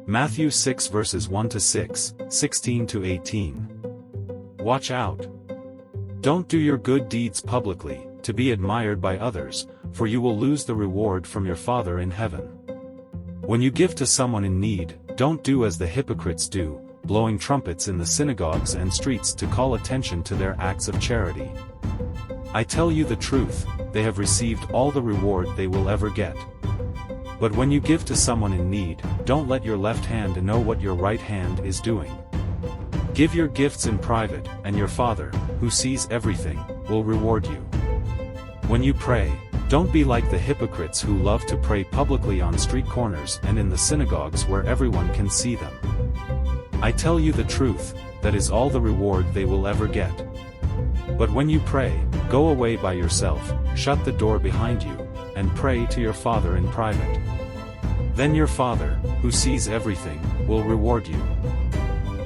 Matthew 6 verses 1 to 6, 16 to 18. Watch out. Don't do your good deeds publicly, to be admired by others, for you will lose the reward from your Father in heaven. When you give to someone in need, don't do as the hypocrites do, blowing trumpets in the synagogues and streets to call attention to their acts of charity. I tell you the truth, they have received all the reward they will ever get. But when you give to someone in need, don't let your left hand know what your right hand is doing. Give your gifts in private, and your Father, who sees everything, will reward you. When you pray, don't be like the hypocrites who love to pray publicly on street corners and in the synagogues where everyone can see them. I tell you the truth, that is all the reward they will ever get. But when you pray, go away by yourself, shut the door behind you, and pray to your Father in private. Then your Father, who sees everything, will reward you.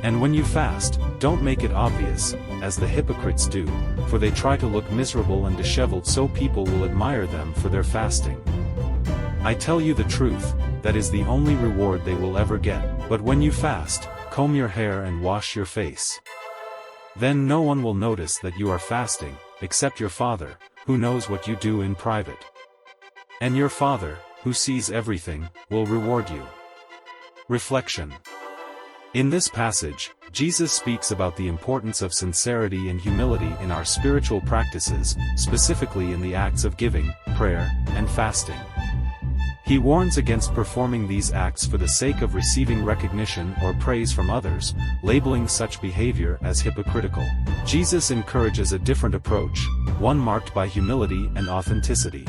And when you fast, don't make it obvious, as the hypocrites do, for they try to look miserable and disheveled so people will admire them for their fasting. I tell you the truth, that is the only reward they will ever get. But when you fast, comb your hair and wash your face. Then no one will notice that you are fasting, except your Father, who knows what you do in private. And your Father, who sees everything, will reward you. Reflection. In this passage, Jesus speaks about the importance of sincerity and humility in our spiritual practices, specifically in the acts of giving, prayer, and fasting. He warns against performing these acts for the sake of receiving recognition or praise from others, labeling such behavior as hypocritical. Jesus encourages a different approach, one marked by humility and authenticity.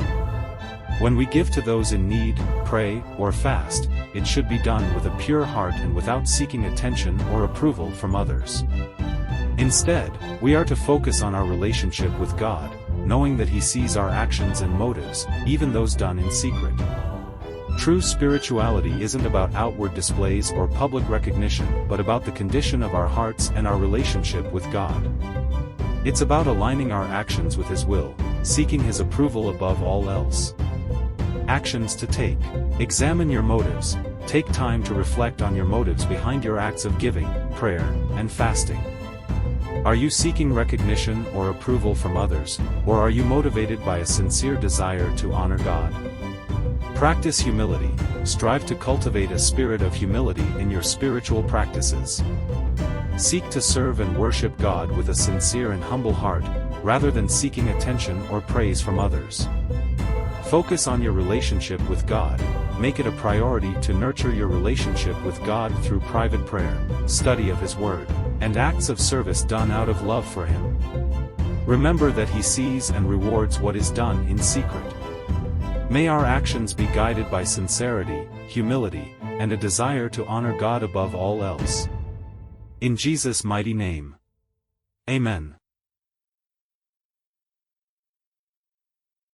When we give to those in need, pray, or fast, it should be done with a pure heart and without seeking attention or approval from others. Instead, we are to focus on our relationship with God, knowing that He sees our actions and motives, even those done in secret. True spirituality isn't about outward displays or public recognition, but about the condition of our hearts and our relationship with God. It's about aligning our actions with His will, seeking His approval above all else. Actions to take. Examine your motives. Take time to reflect on your motives behind your acts of giving, prayer, and fasting. Are you seeking recognition or approval from others, or are you motivated by a sincere desire to honor God? Practice humility. Strive to cultivate a spirit of humility in your spiritual practices. Seek to serve and worship God with a sincere and humble heart, rather than seeking attention or praise from others. Focus on your relationship with God. Make it a priority to nurture your relationship with God through private prayer, study of His Word, and acts of service done out of love for Him. Remember that He sees and rewards what is done in secret. May our actions be guided by sincerity, humility, and a desire to honor God above all else. In Jesus' mighty name. Amen.